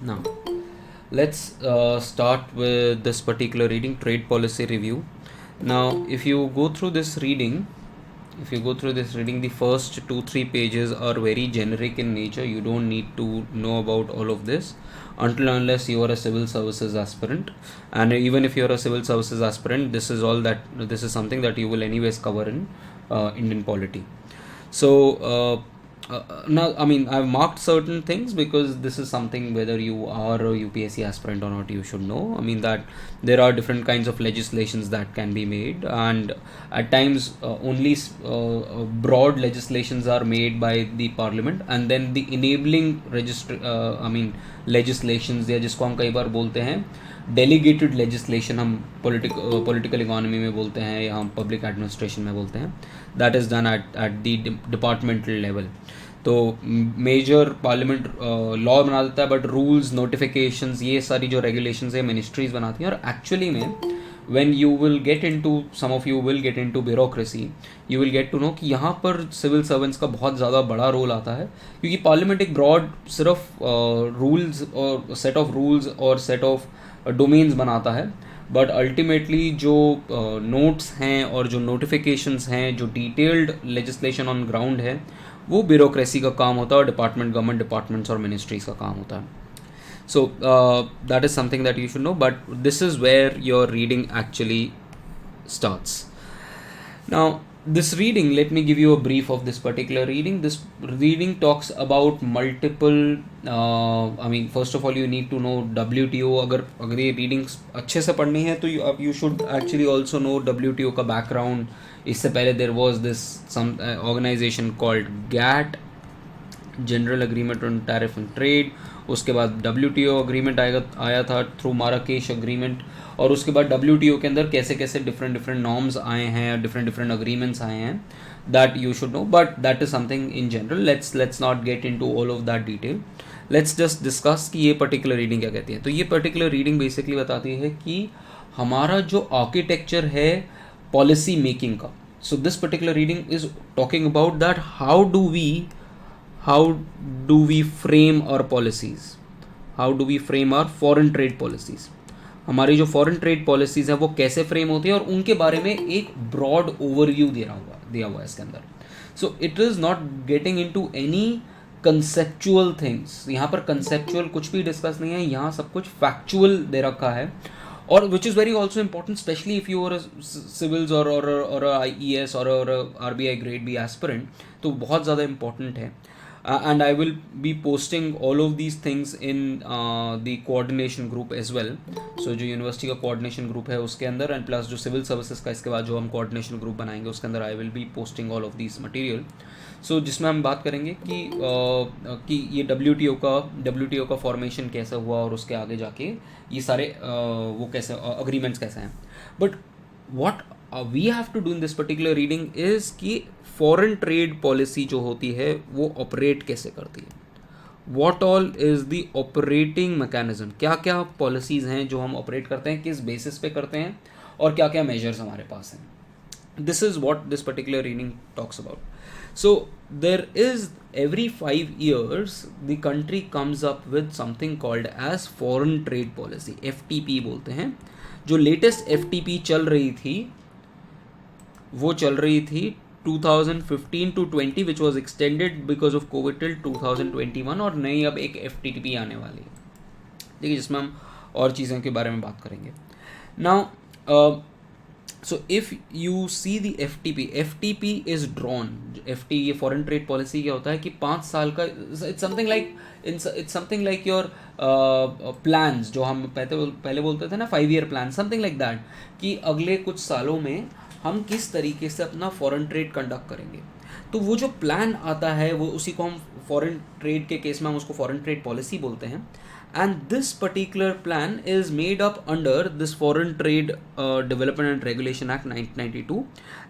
Now, let's start with this particular reading, Trade Policy Review. Now, if you go through this reading, the first 2-3 pages are very generic in nature. You don't need to know about all of this unless you are a civil services aspirant, and even if you are a civil services aspirant, this is something that you will anyways cover in Indian polity. So now, I mean, I've marked certain things because this is something, whether you are a UPSC aspirant or not, you should know. I mean, that there are different kinds of legislations that can be made, and at times only broad legislations are made by the parliament, and then the enabling legislations, या जिसको हम कई बार बोलते हैं delegated legislation, हम political economy में बोलते हैं या हम पब्लिक एडमिनिस्ट्रेशन में बोलते हैं, that is done at the departmental level. तो मेजर पार्लियामेंट लॉ बना देता है, बट रूल्स, नोटिफिकेशंस, ये सारी जो रेगुलेशंस है मिनिस्ट्रीज बनाती हैं. और एक्चुअली में when you will get into, some of you will get into bureaucracy, you will get to know कि यहाँ पर सिविल सर्वेंट्स का बहुत ज़्यादा बड़ा रोल आता है, क्योंकि पार्लियामेंट एक ब्रॉड सिर्फ रूल्स और सेट ऑफ रूल्स और सेट ऑफ डोमेन्स बनाता है, बट अल्टीमेटली जो नोट्स हैं और जो नोटिफिकेशंस हैं, जो डिटेल्ड लेजिस्लेशन ऑन ग्राउंड है, वो ब्यूरोक्रेसी का काम होता है और गवर्नमेंट डिपार्टमेंट्स और मिनिस्ट्रीज का काम होता है. So that is something that you should know, but this is where your reading actually starts. Now, this reading, let me give you a brief of this particular reading. This reading talks about multiple, first of all, you need to know WTO. अगर ये readings अच्छे से पढ़नी है तो you should actually also know WTO का background. इससे पहले there was this some organization called GATT, general agreement on tariff and trade. उसके बाद WTO अग्रीमेंट आया था थ्रू माराकेश अग्रीमेंट, और उसके बाद WTO के अंदर कैसे कैसे डिफरेंट नॉर्म्स आए हैं, डिफरेंट अग्रीमेंट्स आए हैं, that you should no, but that is something in general. Let's not get into all of that detail. Let's just discuss कि ये पर्टिकुलर रीडिंग क्या कहती है. तो ये पर्टिकुलर रीडिंग बेसिकली बताती है कि हमारा जो आर्किटेक्चर है पॉलिसी मेकिंग का, so this particular reading is talking about that how do we frame our policies, how do we frame our foreign trade policies. हमारी जो फॉरेन ट्रेड पॉलिसीज़ हैं वो कैसे फ्रेम होती है, और उनके बारे में एक ब्रॉड ओवरव्यू दिया हुआ है इसके अंदर. So it is not getting into any conceptual things. यहाँ पर कंसेप्चुअल कुछ भी डिस्कस नहीं है, यहाँ सब कुछ फैक्चुअल दे रखा है, और which is very also important, specially if you are civils और IES और RBI ग्रेड बी एस्पिरेंट, तो बहुत ज़्यादा इम्पॉर्टेंट है. And I will be posting all of these things in the coordination group as well. So जो university का coordination group है उसके अंदर, एंड प्लस जो सिविल सर्विसेज का इसके बाद जो हम कोऑर्डिनेशन ग्रुप बनाएंगे उसके अंदर, I will be posting all of this material. So जिसमें हम बात करेंगे कि ये WTO का फॉर्मेशन कैसे हुआ, और उसके आगे जाके ये सारे वो कैसे अग्रीमेंट्स कैसे हैं. But what we have to do in this particular reading is कि फॉरेन ट्रेड पॉलिसी जो होती है वो ऑपरेट कैसे करती है, what all is the operating mechanism, क्या क्या पॉलिसीज़ हैं जो हम ऑपरेट करते हैं, किस बेसिस पे करते हैं, और क्या क्या मेजर्स हमारे पास हैं. This is what this particular reading talks about. So there is every 5 years the country comes up with something called as foreign trade policy, FTP बोलते हैं. जो लेटेस्ट FTP चल रही थी वो चल रही थी 2015 to 20, which was extended because of COVID till 2021, और नई अब एक FTP आने वाली है, देखिए, जिसमें हम और चीज़ों के बारे में बात करेंगे. Now so if you see the FTP is drawn. ये फॉरेन ट्रेड पॉलिसी क्या होता है कि 5 साल का, it's something like your plans, जो हम पहले बोलते थे ना 5 year plan, something like that, कि अगले कुछ सालों में हम किस तरीके से अपना फॉरेन ट्रेड कंडक्ट करेंगे. तो वो जो प्लान आता है वो उसी को हम फॉरेन ट्रेड के केस में हम उसको फॉरेन ट्रेड पॉलिसी बोलते हैं. And this particular plan is made up under this Foreign Trade Development and Regulation Act 1992,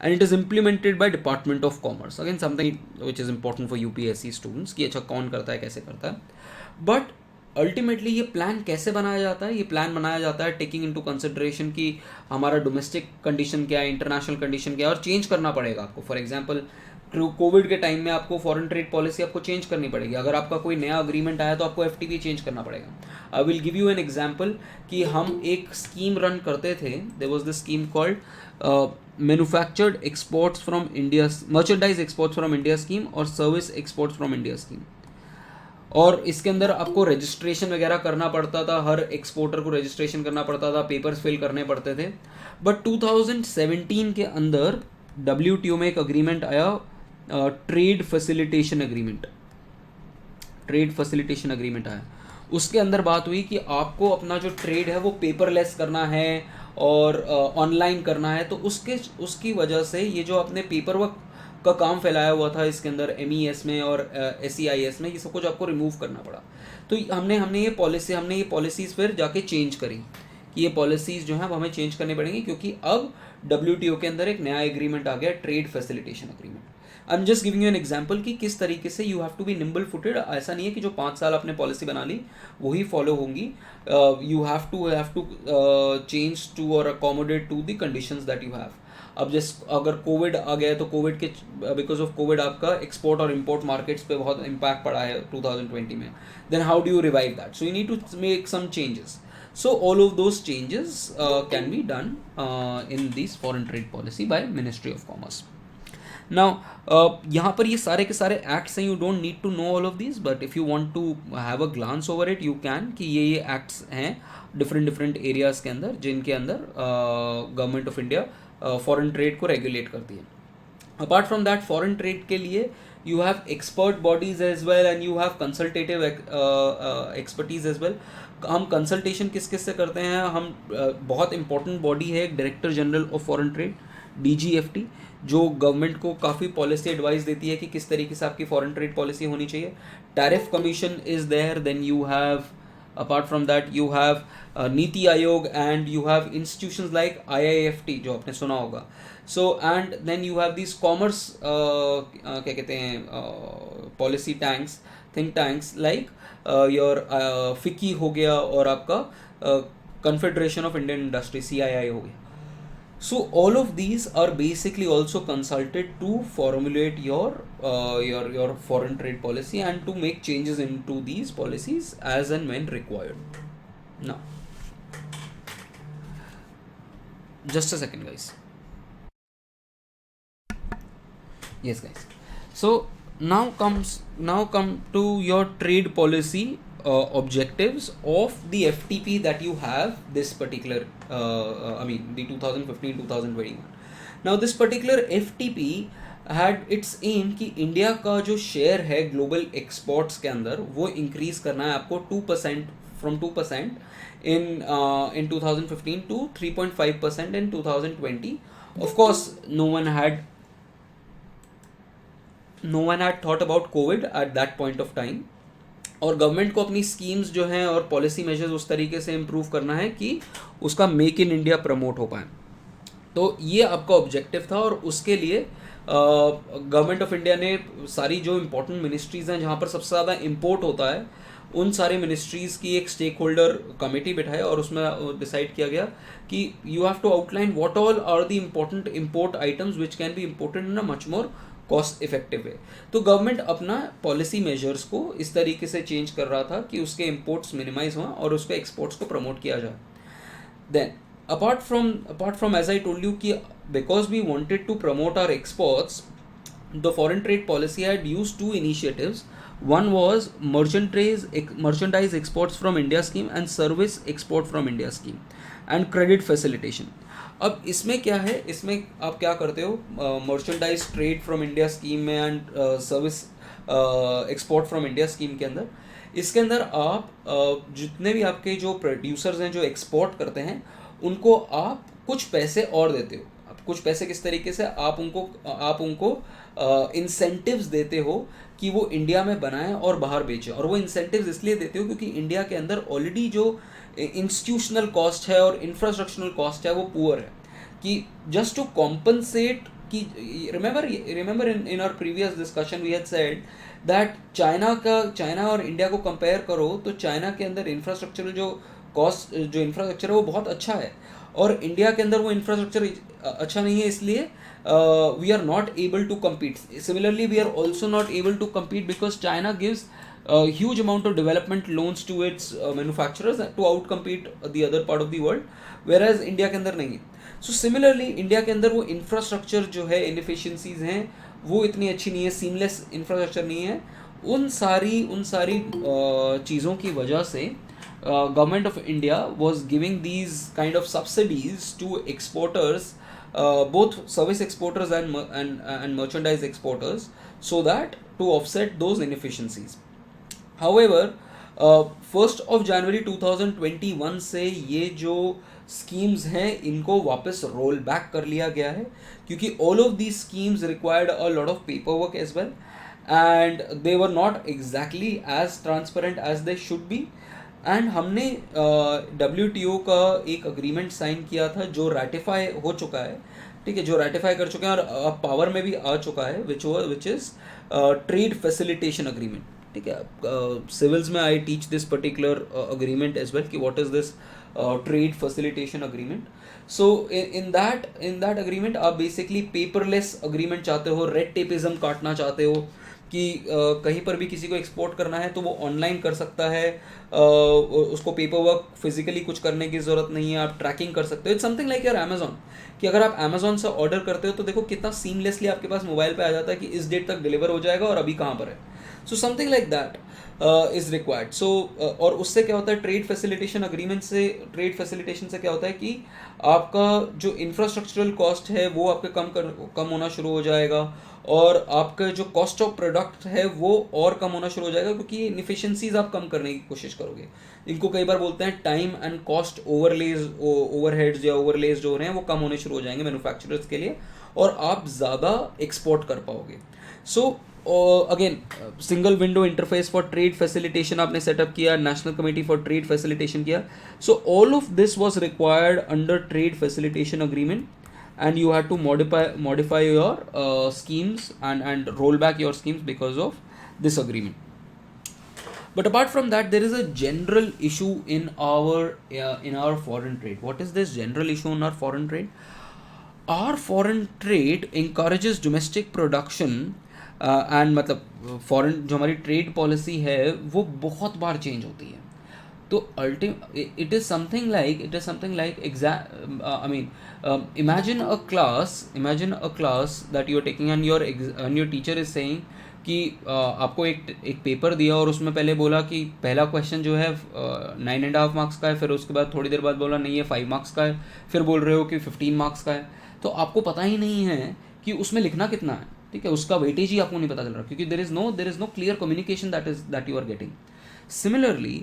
and it is implemented by Department of Commerce. Again, something which is important for UPSC students कि अच्छा कौन करता है, कैसे करता है. But ultimately ये plan कैसे बनाया जाता है, ये प्लान बनाया जाता है टेकिंग इनटू कंसिडरेशन कि हमारा डोमेस्टिक कंडीशन क्या है, इंटरनेशनल कंडीशन क्या है, और चेंज करना पड़ेगा आपको. फॉर एग्जांपल कोविड के टाइम में आपको फॉरेन ट्रेड पॉलिसी आपको चेंज करनी पड़ेगी. अगर आपका कोई नया अग्रीमेंट आया तो आपको एफटीपी चेंज करना पड़ेगा. I will give you an example कि हम एक स्कीम रन करते थे. There was this scheme called manufactured exports from India, merchandise exports from India scheme और service exports from India scheme. और इसके अंदर आपको रजिस्ट्रेशन वगैरह करना पड़ता था, हर एक्सपोर्टर को रजिस्ट्रेशन करना पड़ता था, पेपर्स फिल करने पड़ते थे. बट 2017 के अंदर WTO में एक अग्रीमेंट आया, trade facilitation agreement. Trade facilitation agreement आया. उसके अंदर बात हुई कि आपको अपना जो ट्रेड है वो पेपरलेस करना है और ऑनलाइन करना है. तो उसकी वजह से ये जो अपने पेपर वर्क का काम फैलाया हुआ था इसके अंदर MES में और SEIS में, ये सब कुछ आपको रिमूव करना पड़ा. तो हमने ये पॉलिसीज़ फिर जाके चेंज करी कि ये पॉलिसीज़ जो हैं वो हमें चेंज करनी पड़ेंगी, क्योंकि अब WTO के अंदर एक नया एग्रीमेंट आ गया, trade facilitation agreement. I am just giving you an example कि किस तरीके से you have to be nimble footed. ऐसा नहीं है कि जो 5 साल आपने पॉलिसी बना ली वही फॉलो होंगी. You have to change to और accommodate to the conditions that you have. अब जैसे अगर कोविड आ गया है तो कोविड के बिकॉज ऑफ कोविड आपका एक्सपोर्ट और इम्पोर्ट मार्केट्स पे बहुत इम्पैक्ट पड़ा है 2020 में. Then how do you revive that? So you need to make some changes. So all of those changes can be done in this foreign trade policy by Ministry of Commerce. Now यहाँ पर ये सारे के सारे acts हैं. You don't need to know all of these, but if you want to have a glance over it, you can. कि ये acts हैं different areas के अंदर जिनके अंदर Government of India foreign trade को regulate करती है. Apart from that, foreign trade के लिए you have expert bodies as well and you have consultative expertise as well. हम कंसल्टेशन किस किस से करते हैं? हम बहुत इंपॉर्टेंट बॉडी है director general of foreign trade, DGFT, जो गवर्नमेंट को काफ़ी पॉलिसी एडवाइस देती है कि किस तरीके से आपकी फॉरेन ट्रेड पॉलिसी होनी चाहिए. Tariff commission is there. Then you have, apart from that, you have NITI Aayog and you have institutions like IIFT जो आपने सुना होगा. So and then you have this commerce क्या कहते हैं policy tanks, think tanks like your FICCI हो गया और आपका confederation of Indian industry CII हो गया. So all of these are basically also consulted to formulate your foreign trade policy and to make changes into these policies as and when required. Now, just a second, guys. Yes, guys. So now come to your trade policy objectives of the FTP that you have this particular the 2015-2021. Now this particular FTP had its aim कि India का जो share है global exports के अंदर वो increase करना है आपको 2% from 2% in 2015 to 3.5% in 2020. Of course no one had thought about COVID at that point of time. और गवर्नमेंट को अपनी स्कीम्स जो हैं और पॉलिसी मेजर्स उस तरीके से इम्प्रूव करना है कि उसका मेक इन इंडिया प्रमोट हो पाए. तो ये आपका ऑब्जेक्टिव था और उसके लिए गवर्नमेंट ऑफ इंडिया ने सारी जो इम्पोर्टेंट मिनिस्ट्रीज़ हैं जहाँ पर सबसे ज़्यादा इम्पोर्ट होता है उन सारे मिनिस्ट्रीज़ की एक स्टेक होल्डर कमेटी बिठाई और उसमें डिसाइड किया गया कि you have to outline what all are the important import items which can be imported in a much more cost effective है. तो गवर्नमेंट अपना पॉलिसी मेजर्स को इस तरीके से चेंज कर रहा था कि उसके इंपोर्ट्स मिनिमाइज हों और उसके एक्सपोर्ट्स को प्रमोट किया जाए. Then apart from as I told you कि because we wanted to promote our exports, the foreign trade policy had used 2 initiatives. One was merchandise exports from India scheme and service export from India scheme and credit facilitation. अब इसमें क्या है, इसमें आप क्या करते हो merchandise trade from India scheme में and service export from India scheme के अंदर, इसके अंदर आप जितने भी आपके जो प्रोड्यूसर्स हैं जो एक्सपोर्ट करते हैं उनको आप कुछ पैसे और देते हो. आप कुछ पैसे किस तरीके से आप उनको इंसेंटिव्स देते हो कि वो इंडिया में बनाएं और बाहर बेचें. और वो इंसेंटिव्स इसलिए देते हो क्योंकि इंडिया के अंदर ऑलरेडी जो इंस्टीट्यूशनल कॉस्ट है और इंफ्रास्ट्रक्चरल कॉस्ट है वो पुअर है. कि जस्ट टू कॉम्पनसेट कि remember in our previous discussion we had said that China और इंडिया को कंपेयर करो तो चाइना के अंदर इंफ्रास्ट्रक्चरल जो कॉस्ट जो इंफ्रास्ट्रक्चर है वो बहुत अच्छा है, और इंडिया के अंदर वो इंफ्रास्ट्रक्चर अच्छा नहीं है, इसलिए we are not able to compete. Similarly, we are also not able to compete because China gives a huge amount of development loans to its manufacturers to outcompete the other part of the world, whereas India के अंदर नहीं है. So similarly India के अंदर वो infrastructure जो है, inefficiencies हैं वो इतनी अच्छी नहीं है, सीमलेस इंफ्रास्ट्रक्चर नहीं है. उन सारी चीज़ों की वजह से government of India was giving these kind of subsidies to exporters, both service exporters and merchandise exporters, so that to offset those inefficiencies. However, 1st of January 2021 से ये जो स्कीम्स हैं इनको वापस रोल बैक कर लिया गया है, क्योंकि all of these schemes required a lot of paper work as well, and they were not exactly as transparent as they should be. And हमने WTO का एक अग्रीमेंट साइन किया था जो रेटिफाई हो चुका है, ठीक है, जो रेटिफाई कर चुके हैं और अब पावर में भी आ चुका है, which is trade facilitation agreement. ठीक है, सिविल्स में I teach this particular agreement as well कि what is this trade facilitation agreement. So in that agreement आप बेसिकली पेपरलेस अग्रीमेंट चाहते हो, रेड टेपिज्म काटना चाहते हो कि कहीं पर भी किसी को एक्सपोर्ट करना है तो वो ऑनलाइन कर सकता है, उसको पेपर वर्क फिजिकली कुछ करने की ज़रूरत नहीं है, आप ट्रैकिंग कर सकते हो. It's something like your Amazon, कि अगर आप अमेजॉन से ऑर्डर करते हो तो देखो कितना सीमलेसली आपके पास मोबाइल पे आ जाता है कि इस डेट तक डिलीवर हो जाएगा और अभी कहाँ पर है. So something like that is required. So और उससे क्या होता है, ट्रेड फैसिलिटेशन से क्या होता है कि आपका जो इंफ्रास्ट्रक्चरल कॉस्ट है वो आपके कम होना शुरू हो जाएगा, और आपका जो कॉस्ट ऑफ प्रोडक्ट है वो और कम होना शुरू हो जाएगा, क्योंकि इनफिशिएंसीज आप कम करने की कोशिश करोगे. इनको कई बार बोलते हैं टाइम एंड कॉस्ट ओवरहेड्स या ओवरलेज जो हो रहे हैं वो कम होने शुरू हो जाएंगे मैन्युफैक्चरर्स के लिए, और आप ज़्यादा एक्सपोर्ट कर पाओगे. So again single window interface for trade facilitation आपने सेटअप किया, national committee for trade facilitation किया. So all of this was required under trade facilitation agreement, and you had to modify your schemes and roll back your schemes because of this agreement. But apart from that, there is a general issue in our foreign trade. What is this general issue in our foreign trade? Our foreign trade encourages domestic production, and मतलब foreign जो हमारी trade policy है वो बहुत बार change होती है. तो it is something like imagine a class that you are taking and your teacher is saying कि आपको एक पेपर दिया और उसमें पहले बोला कि पहला क्वेश्चन जो है 9.5 मार्क्स का है, फिर उसके बाद थोड़ी देर बाद बोला नहीं ये 5 मार्क्स का है, फिर बोल रहे हो कि 15 मार्क्स का है. तो आपको पता ही नहीं है कि उसमें लिखना कितना है, ठीक है, उसका वेटेज ही आपको नहीं पता चल रहा, क्योंकि there is no clear communication that you are getting. Similarly,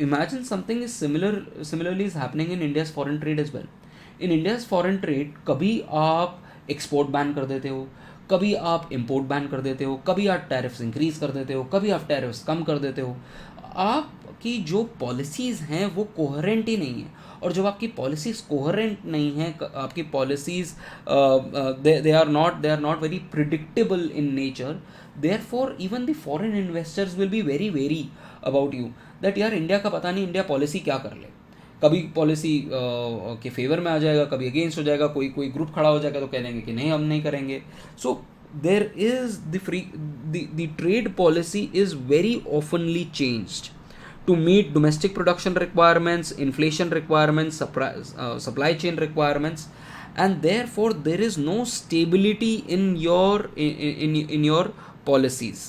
imagine something similarly is happening in India's foreign trade as well. In India's foreign trade, कभी आप एक्सपोर्ट बैन कर देते हो, कभी आप इंपोर्ट बैन कर देते हो, कभी आप टैरिफ्स इंक्रीज कर देते हो, कभी आप टैरिफ्स कम कर देते हो. आपकी जो पॉलिसीज़ हैं वो कोहेरेंट ही नहीं है, और जब आपकी पॉलिसीज़ कोहेरेंट नहीं है, आपकी policies they are not very predictable in nature, therefore even the foreign investors will be very wary about you that यार इंडिया का पता नहीं इंडिया पॉलिसी क्या कर ले, कभी पॉलिसी के फेवर में आ जाएगा, कभी अगेंस्ट हो जाएगा, कोई ग्रुप खड़ा हो जाएगा तो कह देंगे कि नहीं हम नहीं करेंगे. So there is the trade policy is very oftenly changed to meet domestic production requirements, inflation requirements, supply chain requirements, and therefore there is no stability in your policies.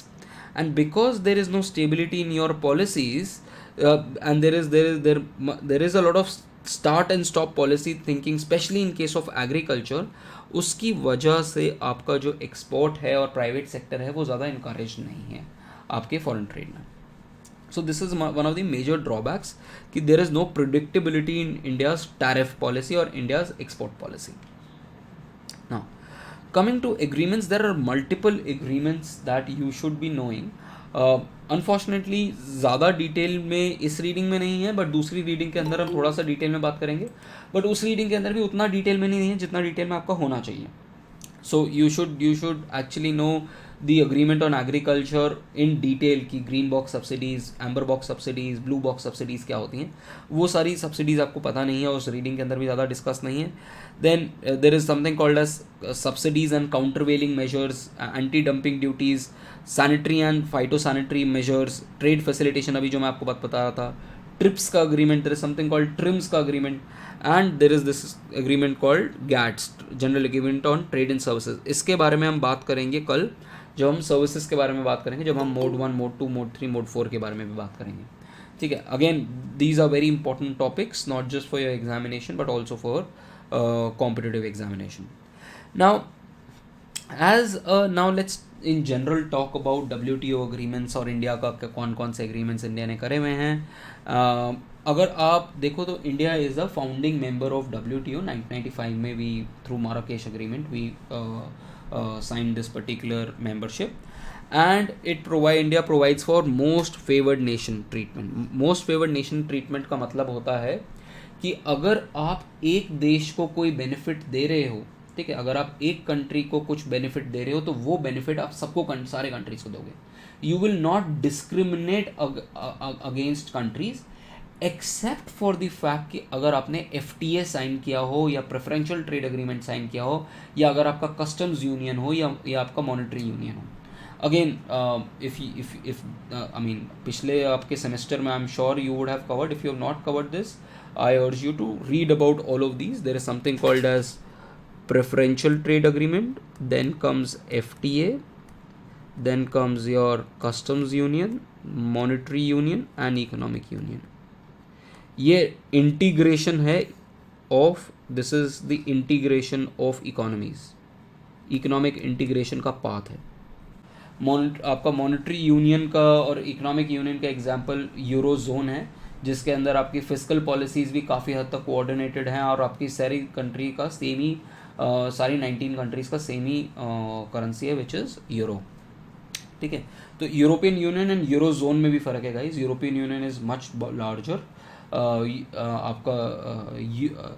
And because there is no stability in your policies, and there is a lot of start and stop policy thinking, especially in case of agriculture, उसकी वजह से आपका जो export है और private sector है वो ज़्यादा इनकरेज नहीं है आपके फॉरेन ट्रेड में. So this is one of the major drawbacks कि there is no predictability in India's tariff policy or India's export policy. Now, coming to agreements, there are multiple agreements that you should be knowing. Unfortunately ज़्यादा detail में इस reading में नहीं है, but दूसरी reading के अंदर हम थोड़ा सा डिटेल में बात करेंगे, बट उस रीडिंग के अंदर भी उतना डिटेल में नहीं है जितना डिटेल में आपका होना चाहिए. So you should actually know the agreement on agriculture in detail की green box subsidies, amber box subsidies, blue box subsidies क्या होती हैं, वो सारी सब्सिडीज़ आपको पता नहीं है, उस रीडिंग के अंदर भी ज़्यादा डिस्कस नहीं है. Then there is something called as subsidies and countervailing measures, anti dumping duties, sanitary and phytosanitary measures, trade facilitation अभी जो मैं आपको बात बता रहा था, ट्रिप्स का agreement, there is something called TRIMS का agreement, and there is this agreement called GATS, general agreement on trade and services. इसके बारे में हम बात करेंगे कल जब हम सर्विसेज के बारे में बात करेंगे, जब हम मोड 1, मोड 2, मोड 3, मोड 4 के बारे में भी बात करेंगे. ठीक है. Again these are very important topics, not just for your examination but also for competitive examination. Now now let's in general talk about WTO agreements और इंडिया का कौन कौन से agreements इंडिया ने करे हुए हैं. अगर आप देखो तो India is a founding member of WTO. 1995 में we through Marrakesh agreement we signed this particular membership, and India provides for most favored nation treatment. Most favored nation treatment का मतलब होता है कि अगर आप एक देश को कोई बेनिफिट दे रहे हो, ठीक है, अगर आप एक कंट्री को कुछ बेनिफिट दे रहे हो तो वो बेनिफिट आप सबको सारे कंट्रीज को दोगे. You will not discriminate against countries except for the fact कि अगर आपने FTA साइन किया हो या प्रेफरेंशियल ट्रेड एग्रीमेंट साइन किया हो या अगर आपका कस्टम्स यूनियन हो या आपका मॉनेटरी यूनियन हो. अगेन इफ आई मीन पिछले आपके सेमेस्टर में I am sure you would have covered. If you have not covered this, I urge you to read about all of these. There is something called as preferential trade agreement, then comes FTA, then comes your customs union, monetary union and economic union. ये integration है of, this is the integration of economies, economic integration का path है. आपका monetary union का और economic union का example euro zone है, जिसके अंदर आपकी फिजिकल पॉलिसीज़ भी काफ़ी हद तक कोऑर्डिनेटेड हैं और आपकी सारी कंट्री का सेम ही सारी 19 कंट्रीज़ का सेम ही करेंसी है विच इज़ यूरो. ठीक है. तो European Union and euro zone में भी फ़र्क है guys. European Union is much larger.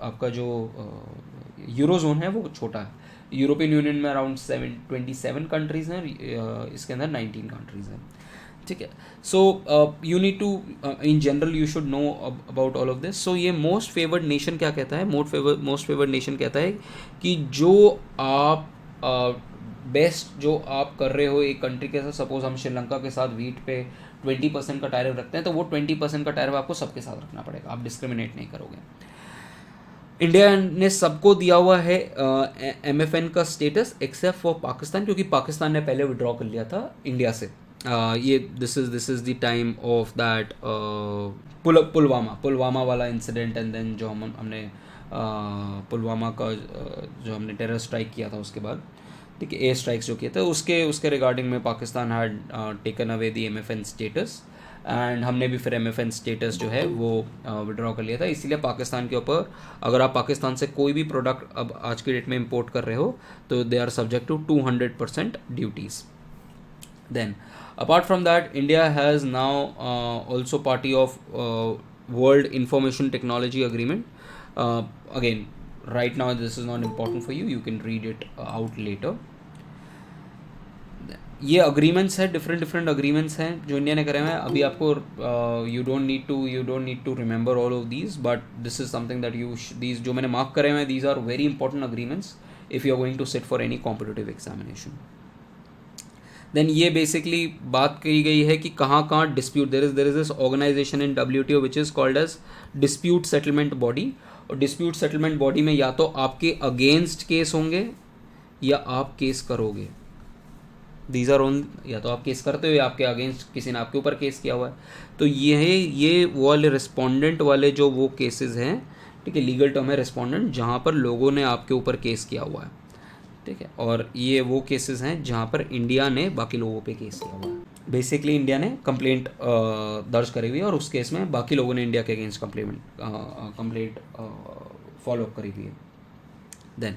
आपका जो यूरो जोन है वो छोटा है. यूरोपियन यूनियन में अराउंड 27 कंट्रीज़ हैं, इसके अंदर 19 कंट्रीज़ हैं. ठीक है. So you need to in general you should know about all of this. So ये मोस्ट फेवर्ड नेशन क्या कहता है? मोस्ट फेवर्ड नेशन कहता है कि जो आप बेस्ट जो आप कर रहे हो एक कंट्री के साथ, सपोज हम श्रीलंका के साथ वीट पे 20% का टैरिफ रखते हैं, तो वो 20% का टैरिफ आपको सबके साथ रखना पड़ेगा, आप डिस्क्रिमिनेट नहीं करोगे. इंडिया ने सबको दिया हुआ है MFN का स्टेटस एक्सेप्ट फॉर पाकिस्तान, क्योंकि पाकिस्तान ने पहले विड्रॉ कर लिया था इंडिया से. ये this is the time of that Pulwama वाला इंसिडेंट, एंड देन जो हमने पुलवामा का जो हमने टेरर स्ट्राइक किया था उसके बाद, ठीक है, एयर स्ट्राइक्स जो किए थे उसके रिगार्डिंग में Pakistan had taken away the MFN status, and हमने भी फिर MFN स्टेटस जो है वो विड्रॉ कर लिया था. इसीलिए पाकिस्तान के ऊपर अगर आप पाकिस्तान से कोई भी प्रोडक्ट अब आज की डेट में इंपोर्ट कर रहे हो तो they are subject to 200% duties. Then apart from that, India has now also party of World Information Technology Agreement. Again, right now this is not important for you, you can read it out later. ये agreements है, different agreements हैं जो India ने करे हुए हैं. अभी आपको you don't need to remember all of these, but this is something that these जो मैंने मार्क करे हुए हैं, these are very important agreements if you are going to sit for any competitive examination. Then ये basically बात की गई है कि कहाँ dispute there is this organization in WTO which is called as dispute settlement body. और dispute settlement body में या तो आपके अगेंस्ट केस होंगे या आप केस करोगे. दीज आर ओन, या तो आप केस करते हो या आपके अगेंस्ट किसी ने आपके ऊपर केस किया हुआ है. तो ये वो वाले रिस्पोंडेंट वाले जो वो केसेस हैं, ठीक है, लीगल टर्म है रिस्पोंडेंट, जहाँ पर लोगों ने आपके ऊपर केस किया हुआ है. ठीक है. और ये वो केसेस हैं जहाँ पर इंडिया ने बाकी लोगों पे केस किया हुआ है. बेसिकली इंडिया ने कंप्लेंट दर्ज करी हुई है और उस केस में बाकी लोगों ने इंडिया के अगेंस्ट कंप्लेंट फॉलो अप करी हुई है. देन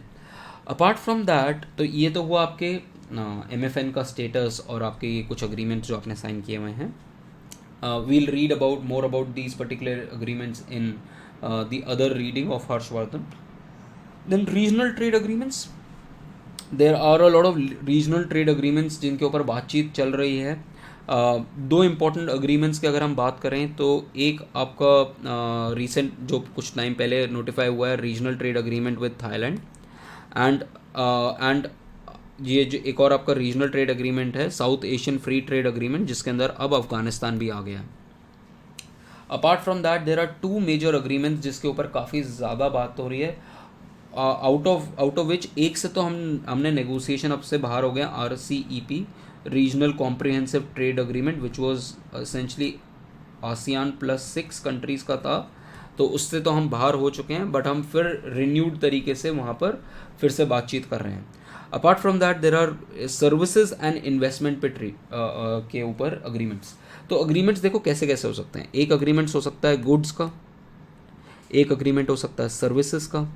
अपार्ट फ्रॉम दैट, तो ये तो हुआ आपके MFN का स्टेटस और आपके ये कुछ अग्रीमेंट्स जो आपने साइन किए हुए हैं. We'll read more about these particular agreements in the other reading of Harshvardhan. Then regional trade agreements. There are a lot of regional trade agreements जिनके ऊपर बातचीत चल रही है. दो इम्पॉर्टेंट अग्रीमेंट्स की अगर हम बात करें तो एक आपका रिसेंट जो कुछ टाइम पहले नोटिफाई हुआ है, regional trade agreement with Thailand. And ये जो एक और आपका रीजनल ट्रेड अग्रीमेंट है, South Asian free trade agreement, जिसके अंदर अब अफगानिस्तान भी आ गया है. Apart from that there are two major agreements जिसके ऊपर काफ़ी ज़्यादा बात हो रही है. आउट ऑफ विच एक से तो हमने नेगोशिएशन अब से बाहर हो गया, RCEP, regional comprehensive trade agreement, which was essentially ASEAN +6 countries का था. तो उससे तो हम बाहर हो चुके हैं, बट हम फिर रिन्यूड तरीके से वहाँ पर फिर से बातचीत कर रहे हैं. Apart from that there are services and investment पे के ऊपर अग्रीमेंट्स. तो अग्रीमेंट्स देखो कैसे कैसे हो सकते हैं. एक अग्रीमेंट्स हो सकता है गुड्स का, एक अग्रीमेंट हो सकता है सर्विसेज का,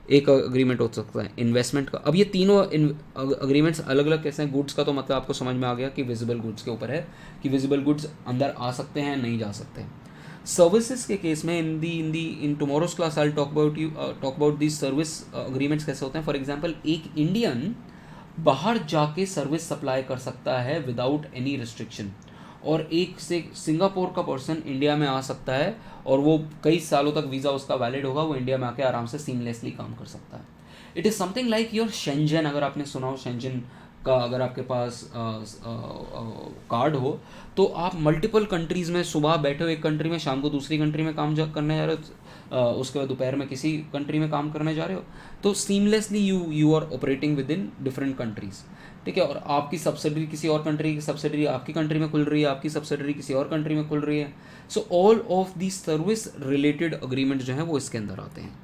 एक अग्रीमेंट हो सकता है इन्वेस्टमेंट का. अब ये तीनों अग्रीमेंट्स अलग अलग कैसे हैं. गुड्स का तो मतलब आपको समझ में आ गया कि विजिबल गुड्स के ऊपर है, कि विजिबल गुड्स अंदर आ सकते हैं, नहीं जा सकते हैं. सर्विसेज के केस में in tomorrow's class I talk about the service agreements कैसे होते हैं. फॉर एग्जांपल एक इंडियन बाहर जाके सर्विस सप्लाई कर सकता है विदाउट एनी रिस्ट्रिक्शन, और एक से सिंगापुर का पर्सन इंडिया में आ सकता है और वो कई सालों तक वीज़ा उसका वैलिड होगा, वो इंडिया में आके आराम से सीमलेसली काम कर सकता है. It is something like your Schengen. अगर आपने सुना हो शेंजन का, अगर आपके पास कार्ड हो तो आप मल्टीपल कंट्रीज़ में सुबह बैठे हो एक कंट्री में, शाम को दूसरी कंट्री में काम करने जा रहे हो, उसके बाद दोपहर में किसी कंट्री में काम करने जा रहे हो, तो seamlessly you are operating within different countries. ठीक है. और आपकी सब्सिडरी किसी और कंट्री की सब्सिडरी आपकी कंट्री में खुल रही है, आपकी सब्सिडरी किसी और कंट्री में खुल रही है. सो all of the service related agreement जो हैं वो इसके अंदर आते हैं.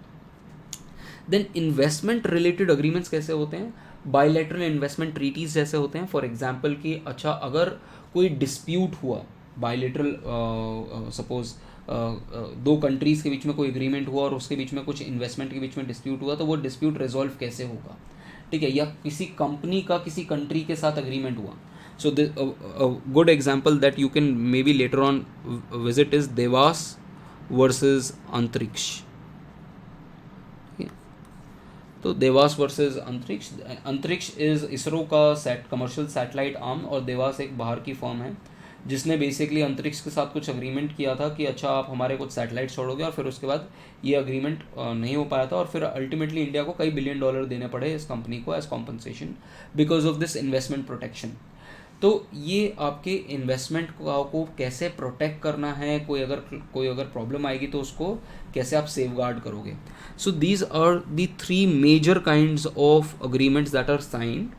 देन इन्वेस्टमेंट रिलेटेड अग्रीमेंट्स कैसे होते हैं. बायलैटरल इन्वेस्टमेंट ट्रीटीज जैसे होते हैं. फॉर एग्जांपल कि अच्छा अगर कोई डिस्प्यूट हुआ बायलैटरल, सपोज दो कंट्रीज़ के बीच में कोई एग्रीमेंट हुआ और उसके बीच में कुछ इन्वेस्टमेंट के बीच में डिस्प्यूट हुआ, तो वो डिस्प्यूट रिजॉल्व कैसे होगा. ठीक है. या किसी कंपनी का किसी कंट्री के साथ अग्रीमेंट हुआ. So good example that you can may be later on visit is Dewas versus अंतरिक्ष. तो देवास वर्सेज अंतरिक्ष. अंतरिक्ष इज इसरो का कमर्शियल सैटेलाइट आर्म, और देवास एक बाहर की फर्म है जिसने बेसिकली अंतरिक्ष के साथ कुछ अग्रीमेंट किया था कि अच्छा आप हमारे कुछ सैटेलाइट छोड़ोगे, और फिर उसके बाद ये अग्रीमेंट नहीं हो पाया था, और फिर अल्टीमेटली इंडिया को कई $1 बिलियन देने पड़े इस कंपनी को as compensation because of this investment protection. तो ये आपके इन्वेस्टमेंट को कैसे प्रोटेक्ट करना है, कोई अगर प्रॉब्लम आएगी तो उसको कैसे आप सेफगार्ड करोगे. So these are the 3 major kinds of agreements that are signed.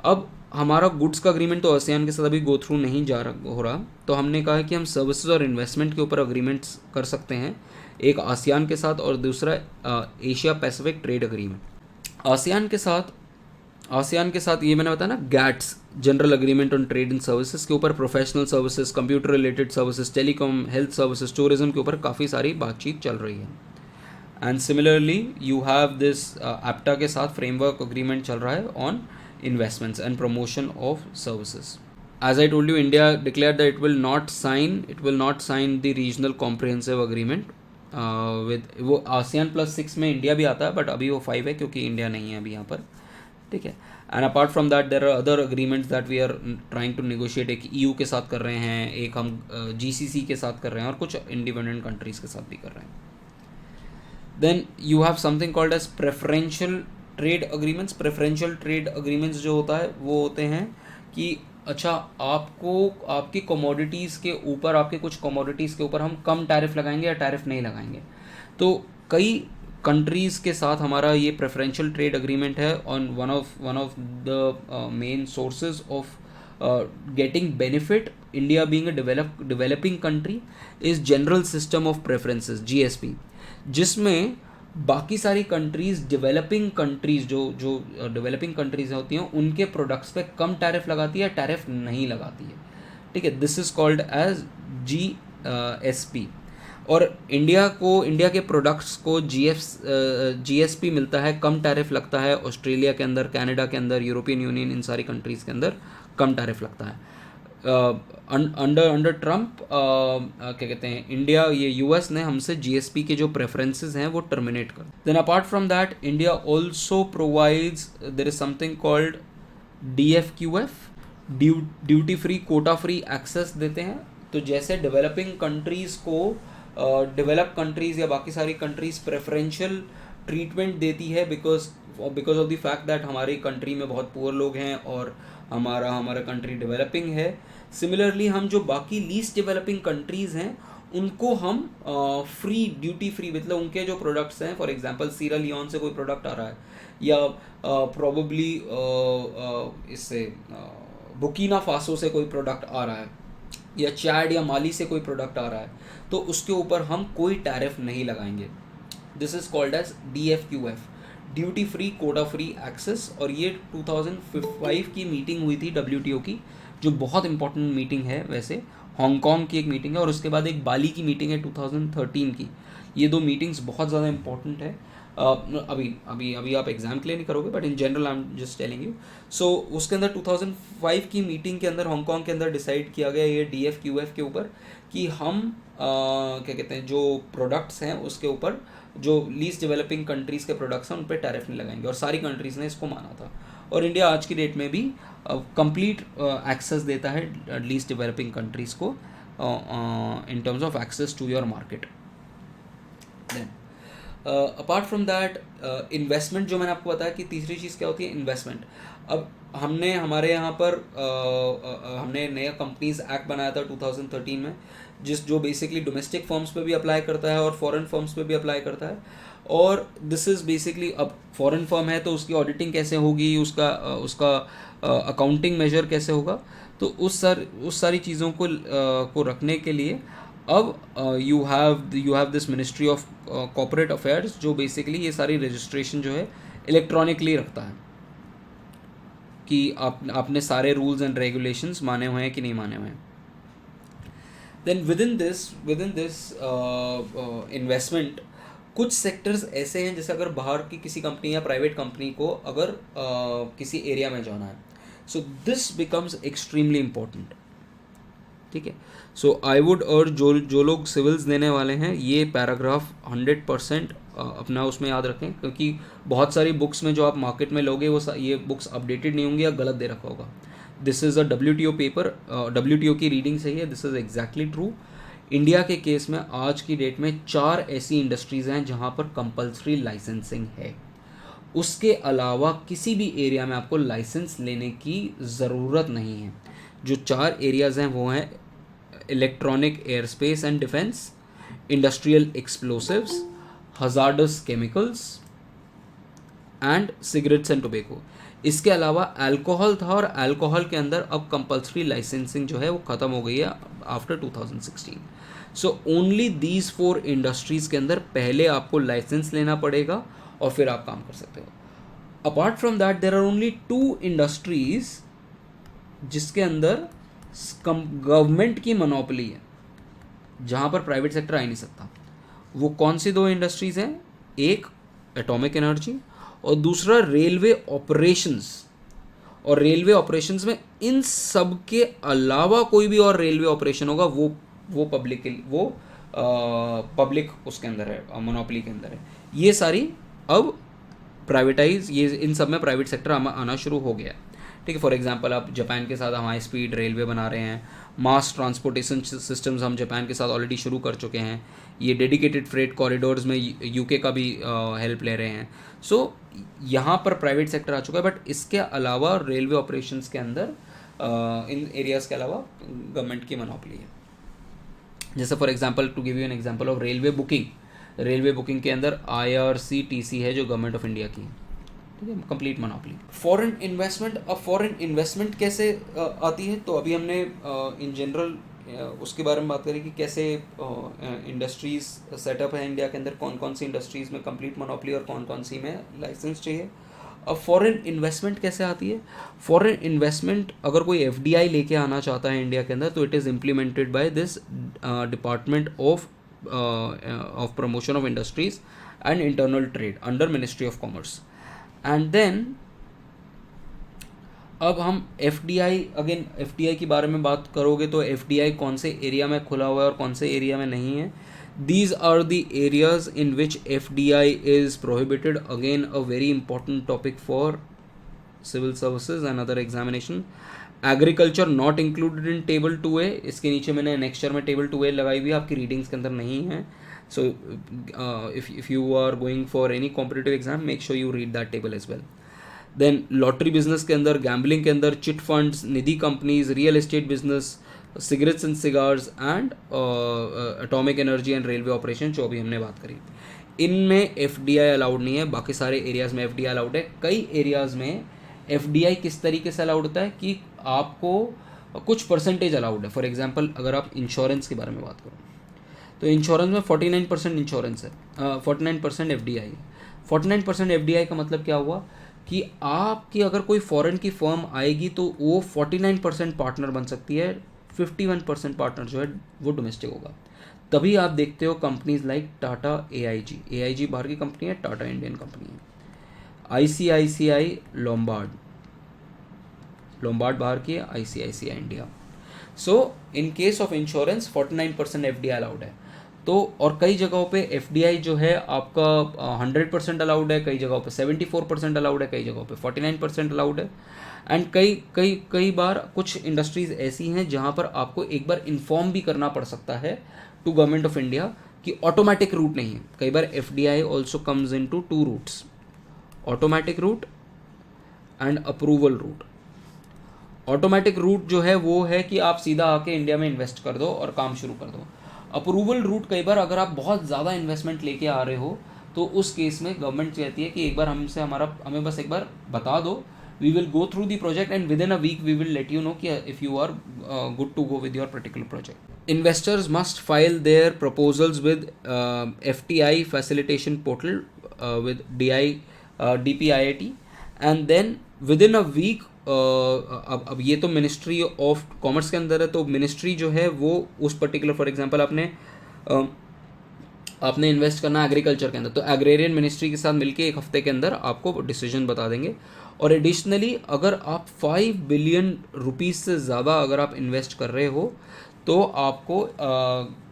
अब हमारा गुड्स का अग्रीमेंट तो आसियान के साथ अभी गो थ्रू नहीं हो रहा, तो हमने कहा कि हम सर्विसेज और इन्वेस्टमेंट के ऊपर अग्रीमेंट्स कर सकते हैं, एक आसियान के साथ और दूसरा Asia Pacific trade agreement. ASEAN के साथ ये मैंने बताया ना, GATS general agreement on trade in services के ऊपर professional services, computer related services, telecom, health services, tourism के ऊपर काफ़ी सारी बातचीत चल रही है. And similarly you have this APTA के साथ फ्रेमवर्क अग्रीमेंट चल रहा है on investments and promotion of services. As I told you, India declared that it will not sign the regional comprehensive agreement with वो ASEAN +6 में India भी आता है, बट अभी वो 5 है क्योंकि इंडिया नहीं है अभी यहाँ पर. ठीक है. And apart from that there are other agreements that we are trying to negotiate. एक EU के साथ कर रहे हैं, एक हम GCC के साथ कर रहे हैं, और कुछ इंडिपेंडेंट कंट्रीज़ के साथ भी कर रहे हैं. Then you have something called as preferential trade agreements. Preferential trade agreements जो होता है वो होते हैं कि अच्छा आपको आपकी कमोडिटीज़ के ऊपर, आपके कुछ कमोडिटीज़ के ऊपर हम कम टैरिफ लगाएंगे या टैरिफ नहीं लगाएंगे. तो कई कंट्रीज़ के साथ हमारा ये प्रेफरेंशियल ट्रेड अग्रीमेंट है. On one of the main sources of getting benefit, India being a developing country, is general system of preferences GSP, जिसमें बाकी सारी कंट्रीज़, डेवलपिंग कंट्रीज़ जो डेवलपिंग कंट्रीज़ होती हैं उनके प्रोडक्ट्स पे कम टैरिफ लगाती है, टैरिफ नहीं लगाती है. ठीक है. This is called as GSP. और इंडिया के प्रोडक्ट्स को GSP मिलता है, कम टैरिफ लगता है. ऑस्ट्रेलिया के अंदर, कनाडा के अंदर, यूरोपियन यूनियन, इन सारी कंट्रीज़ के अंदर कम टैरिफ लगता है. अंडर अंडर ट्रम्प क्या कहते हैं, इंडिया, ये यूएस ने हमसे जीएसपी के जो प्रेफरेंसेस हैं वो टर्मिनेट कर। Then apart from that India also provides, there is something called DFQF, duty free quota free access देते हैं। तो जैसे डेवलपिंग कंट्रीज़ को डेवलप कंट्रीज़ या बाकी सारी कंट्रीज़ प्रेफरेंशियल ट्रीटमेंट देती है because of the fact that हमारी कंट्री में बहुत पुअर लोग हैं और हमारा कंट्री डेवलपिंग है। सिमिलरली हम जो बाकी लीस्ट डेवलपिंग कंट्रीज़ हैं उनको हम फ्री, ड्यूटी फ्री, मतलब उनके जो प्रोडक्ट्स हैं, फॉर एग्जांपल सीरा लियोन से कोई प्रोडक्ट आ रहा है या प्रोबेबली इससे बुकीना फासो से कोई प्रोडक्ट आ रहा है या चैड या माली से कोई प्रोडक्ट आ रहा है, तो उसके ऊपर हम कोई टैरिफ नहीं लगाएंगे। This is called as DFQF, duty free quota free access. और ये 2005 की मीटिंग हुई थी WTO की, जो बहुत इंपॉर्टेंट मीटिंग है वैसे। हांगकांग की एक मीटिंग है और उसके बाद एक बाली की मीटिंग है 2013 की। ये दो मीटिंग्स बहुत ज़्यादा इंपॉर्टेंट है। अभी आप एग्जाम के लिए नहीं करोगे, but in general I am just telling you. So उसके अंदर 2005 की मीटिंग के अंदर हांगकांग के अंदर डिसाइड किया गया ये DFQF के ऊपर कि हम क्या कहते हैं, जो प्रोडक्ट्स हैं उसके ऊपर, जो लीस्ट डेवलपिंग कंट्रीज़ के प्रोडक्ट्स हैं उन पर टैरिफ नहीं लगाएंगे, और सारी कंट्रीज़ ने इसको माना था। और इंडिया आज की डेट में भी कंप्लीट एक्सेस देता है लीस्ट डेवलपिंग कंट्रीज़ को in terms of access to your market. Then apart from that investment, जो मैंने आपको बताया कि तीसरी चीज़ क्या होती है, इन्वेस्टमेंट। अब हमने हमारे यहाँ पर हमने नया कंपनीज एक्ट बनाया था 2013 में, जो बेसिकली डोमेस्टिक फर्म्स पे भी अप्लाई करता है और फॉरेन फर्म्स पे भी अप्लाई करता है। और दिस इज़ बेसिकली, अब फॉरेन फर्म है तो उसकी ऑडिटिंग कैसे होगी, उसका अकाउंटिंग मेजर कैसे होगा, तो उस सारी चीज़ों को रखने के लिए अब you have this ministry of corporate affairs, जो बेसिकली ये सारी रजिस्ट्रेशन जो है इलेक्ट्रॉनिकली रखता है कि आपने सारे रूल्स एंड रेगुलेशंस माने हुए हैं कि नहीं माने हुए हैं। Then within this investment, कुछ सेक्टर्स ऐसे हैं जैसे अगर बाहर की किसी कंपनी या प्राइवेट कंपनी को अगर किसी एरिया में जाना है, so this becomes extremely important. ठीक है, सो आई वुड, और जो लोग सिविल्स देने वाले हैं ये पैराग्राफ 100% अपना उसमें याद रखें, क्योंकि बहुत सारी बुक्स में जो आप मार्केट में लोगे वो ये बुक्स अपडेटेड नहीं होंगी या गलत दे रखा होगा। This is a WTO paper, WTO की रीडिंग सही है, this is exactly true. India के केस में आज की डेट में 4 ऐसी इंडस्ट्रीज़ हैं जहाँ पर कंपल्सरी लाइसेंसिंग है। उसके अलावा किसी भी एरिया में आपको लाइसेंस लेने की ज़रूरत नहीं है। जो 4 एरियाज़ हैं वो हैं electronic, aerospace and defence, industrial explosives, hazardous chemicals and cigarettes and tobacco. इसके अलावा अल्कोहल था, और अल्कोहल के अंदर अब कंपल्सरी लाइसेंसिंग जो है वो ख़त्म हो गई है after 2016। So only these 4 industries के अंदर पहले आपको लाइसेंस लेना पड़ेगा और फिर आप काम कर सकते हो। Apart from that there are only 2 industries जिसके अंदर गवर्नमेंट की मोनोपोली है, जहाँ पर प्राइवेट सेक्टर आ ही नहीं सकता। वो कौन सी 2 इंडस्ट्रीज़ हैं? एक एटॉमिक एनर्जी और दूसरा रेलवे ऑपरेशंस। और रेलवे ऑपरेशंस में इन सब के अलावा कोई भी और रेलवे ऑपरेशन होगा वो पब्लिक उसके अंदर है, मोनोपोली के अंदर है। ये सारी अब प्राइवेटाइज, ये इन सब में प्राइवेट सेक्टर आना शुरू हो गया। ठीक है, फॉर एग्जांपल आप जापान के साथ हम हाई स्पीड रेलवे बना रहे हैं, मास ट्रांसपोर्टेशन सिस्टम्स हम जापान के साथ ऑलरेडी शुरू कर चुके हैं, ये डेडिकेटेड फ्रेट कॉरिडोर्स में यूके का भी हेल्प ले रहे हैं। सो यहाँ पर प्राइवेट सेक्टर आ चुका है, बट इसके अलावा रेलवे ऑपरेशंस के अंदर इन एरियाज़ के अलावा गवर्नमेंट की मोनोपोली है। जैसे for example, to give you an example of railway booking के अंदर IRCTC है जो गवर्नमेंट ऑफ इंडिया की है। ठीक है, कंप्लीट मोनोपोली। फॉरेन इन्वेस्टमेंट, अब फॉरेन इन्वेस्टमेंट कैसे आती है, तो अभी हमने इन जनरल उसके बारे में बात करी कि कैसे इंडस्ट्रीज़ सेटअप है इंडिया के अंदर, कौन कौन सी इंडस्ट्रीज़ में कंप्लीट मोनोपोली और कौन कौन सी में लाइसेंस चाहिए। अब फॉरेन इन्वेस्टमेंट कैसे आती है? फॉरेन इन्वेस्टमेंट अगर कोई FDI लेके आना चाहता है इंडिया के अंदर, तो it is implemented by this department of promotion of industries and internal trade under ministry of commerce. And then अब हम एफडीआई, अगेन एफडीआई के बारे में बात करोगे तो एफडीआई कौन से एरिया में खुला हुआ है और कौन से एरिया में नहीं है. These are the areas in which FDI is prohibited. Again, a very important topic for civil services and other examination. Agriculture not included in table 2A. इसके नीचे मैंने नेक्स्ट ईयर में टेबल 2A लगाई हुई है, आपकी रीडिंग्स के अंदर नहीं है. So if you are going for any competitive exam, make sure you read that table as well. Then lottery business के अंदर, गैम्बलिंग के अंदर, chit funds, Nidhi companies, real estate business, cigarettes and cigars and atomic energy and railway operation, जो अभी हमने बात करी. इनमें एफडीआई अलाउड नहीं है. बाकी सारे एरियाज में एफडीआई अलाउड है. कई एरियाज में एफडीआई किस तरीके से अलाउड होता है कि आपको कुछ परसेंटेज अलाउड है. फॉर एग्जांपल अगर आप इंश्योरेंस के बारे में बात करो तो इंश्योरेंस में 49% इंश्योरेंस है, 49% एफडीआई है. 49% एफडीआई का मतलब क्या हुआ कि आपकी अगर कोई फॉरेन की फर्म आएगी तो वो 49% पार्टनर बन सकती है, 51% पार्टनर जो है वो डोमेस्टिक होगा. तभी आप देखते हो कंपनीज लाइक टाटा, एआईजी बाहर की कंपनी है, टाटा इंडियन कंपनी है. आईसीआईसीआई, लोम्बार्ड बाहर की है, ICICI India. So in case of insurance 49% FDI allowed है. तो और कई जगहों पे एफडीआई जो है आपका 100% अलाउड है, कई जगहों पे 74% अलाउड है, कई जगहों पे 49% अलाउड है. एंड कई बार कुछ इंडस्ट्रीज़ ऐसी हैं जहाँ पर आपको एक बार इन्फॉर्म भी करना पड़ सकता है टू गवर्नमेंट ऑफ इंडिया कि ऑटोमेटिक रूट नहीं है. कई बार FDI also comes in to 2 routes, automatic route and approval route. Automatic route जो है वो है कि आप सीधा आके इंडिया में इन्वेस्ट कर दो और काम शुरू कर दो. अप्रूवल रूट कई बार अगर आप बहुत ज़्यादा इन्वेस्टमेंट लेके आ रहे हो तो उस केस में गवर्नमेंट कहती है कि एक बार हमें बस एक बार बता दो, we will go through the project and within a week we will let you know कि if you are good to go with your particular project. Investors must file their proposals with FTI facilitation portal with DPIIT and then within a week. अब ये तो ministry of commerce के अंदर है, तो ministry जो है वो उस पर्टिकुलर, फॉर एग्जांपल आपने इन्वेस्ट करना एग्रीकल्चर के अंदर, तो एग्रेरियन मिनिस्ट्री के साथ मिलके एक हफ्ते के अंदर आपको डिसीजन बता देंगे. और एडिशनली अगर आप 5 बिलियन रुपीज़ से ज़्यादा अगर आप इन्वेस्ट कर रहे हो तो आपको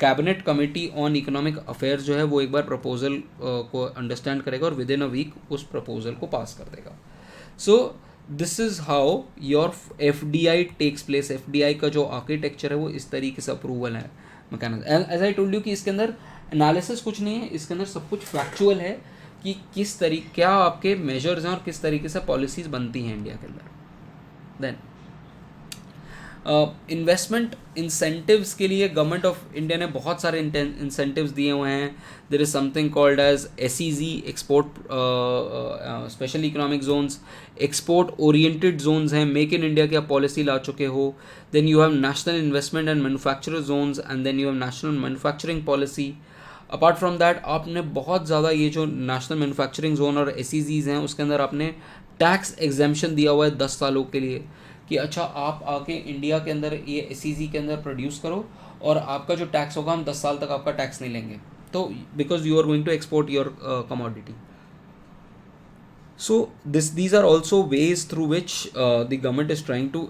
cabinet committee on economic affairs जो है वो एक बार प्रपोजल को अंडरस्टैंड करेगा और विद इन अ वीक उस प्रपोजल को पास कर देगा. So this is how your FDI takes place. FDI का जो आर्किटेक्चर है वो इस तरीके से अप्रूवल है mechanism. As I told you कि इसके अंदर एनालिसिस कुछ नहीं है, इसके अंदर सब कुछ फैक्चुअल है कि किस तरीके क्या आपके मेजर्स हैं और किस तरीके से पॉलिसीज़ बनती हैं इंडिया के अंदर. देन इन्वेस्टमेंट इंसेंटिव्स के लिए गवर्नमेंट ऑफ इंडिया ने बहुत सारे इंसेंटिव्स दिए हुए हैं. There is something called as SEZ, export special economic zones, export oriented zones हैं. मेक इन इंडिया की आप पॉलिसी ला चुके हो. Then you have national investment and manufacturer zones and then you have national manufacturing policy. Apart from that आपने बहुत ज़्यादा ये जो नेशनल मैन्युफैक्चरिंग जोन और SEZs हैं उसके अंदर आपने टैक्स एग्जेम्पशन दिया हुआ है 10 सालों के लिए कि अच्छा आप आके इंडिया के अंदर ये SEZ के अंदर प्रोड्यूस करो और आपका जो टैक्स होगा हम 10 साल तक आपका टैक्स नहीं लेंगे, तो because you are going to export your commodity. So these are also ways through which the government is trying to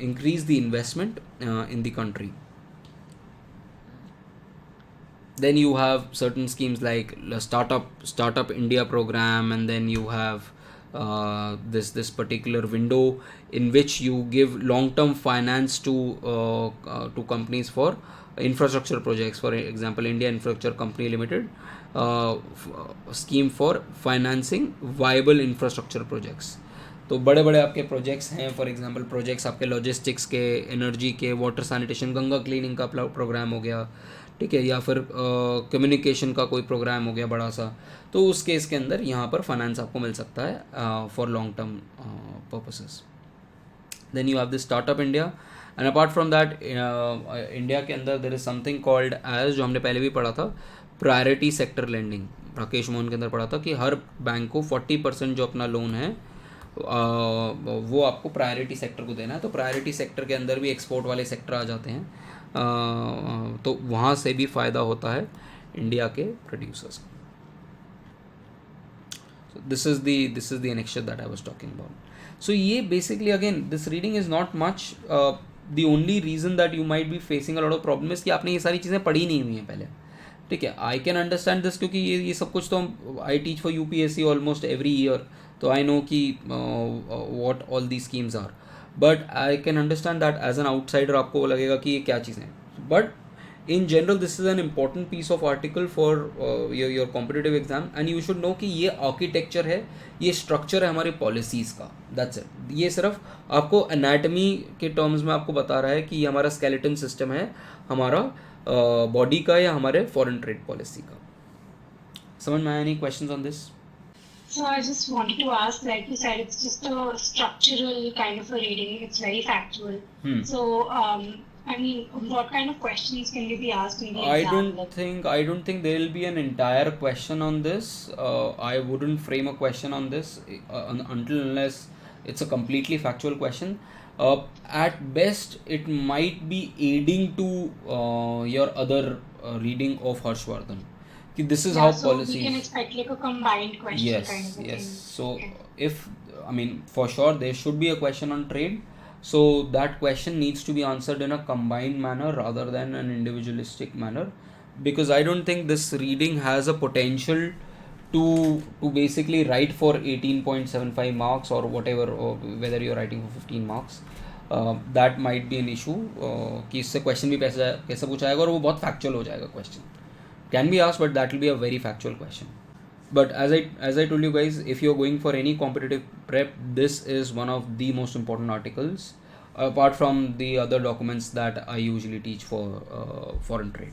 increase the investment in the country. Then you have certain schemes like startup India program, and then you have this particular window in which you give long-term finance to companies for infrastructure projects. For example, India Infrastructure Company Limited scheme for financing viable infrastructure projects. तो बड़े बड़े आपके projects हैं, for example projects आपके logistics के, energy के, water sanitation, Ganga cleaning का programme हो गया, ठीक है, या फिर कम्युनिकेशन का कोई प्रोग्राम हो गया बड़ा सा, तो उस केस के अंदर यहाँ पर फाइनेंस आपको मिल सकता है for long term purposes. Then you have this startup India and apart from that India के अंदर there is something called as, जो हमने पहले भी पढ़ा था, priority sector lending. Rakesh Mohan के अंदर पढ़ा था कि हर बैंक को 40% जो अपना लोन है वो आपको प्रायोरिटी सेक्टर को देना है. तो प्रायोरिटी सेक्टर के अंदर भी एक्सपोर्ट वाले सेक्टर आ जाते हैं, तो वहाँ से भी फ़ायदा होता है इंडिया के प्रोड्यूसर्स को. So this is the annexure that I was talking about. So ये basically again this reading is not much. The only reason that you might be facing a lot of problem is कि आपने ये सारी चीज़ें पढ़ी नहीं हुई हैं पहले. ठीक है, आई कैन अंडरस्टैंड दिस क्योंकि ये सब कुछ तो I teach for UPSC almost every year, तो आई नो कि what all the schemes are, but I can understand that as an outsider आपको लगेगा कि ये क्या चीज़ें हैं. But in general this is an important piece of article for your competitive exam, and you should know कि ये architecture है, ये structure है हमारे policies का. That's it. ये सिर्फ आपको anatomy के terms में आपको बता रहा है कि ये हमारा skeleton system है हमारा body का या हमारे foreign trade policy का. समझ में आया? Any questions on this? So I just wanted to ask, like you said, it's just a structural kind of a reading. It's very factual. So, I mean, what kind of questions can be asked in the exam? I don't think there will be an entire question on this. I wouldn't frame a question on this until unless it's a completely factual question. At best, it might be aiding to your other reading of Harshvardhan. This is how so policies. We can expect like a combined question Yes, kind of a yes. thing. So Okay. if I mean for sure there should be a question on trade. So that question needs to be answered in a combined manner rather than an individualistic manner, because I don't think this reading has a potential to basically write for 18.75 marks or whatever, or whether you're writing for 15 marks. That might be an issue कि इससे question भी कैसे पूछा जाएगा और वो बहुत factual हो जाएगा question. Can be asked, but that will be a very factual question. But as I told you guys, if you're going for any competitive prep, this is one of the most important articles apart from the other documents that I usually teach for foreign trade.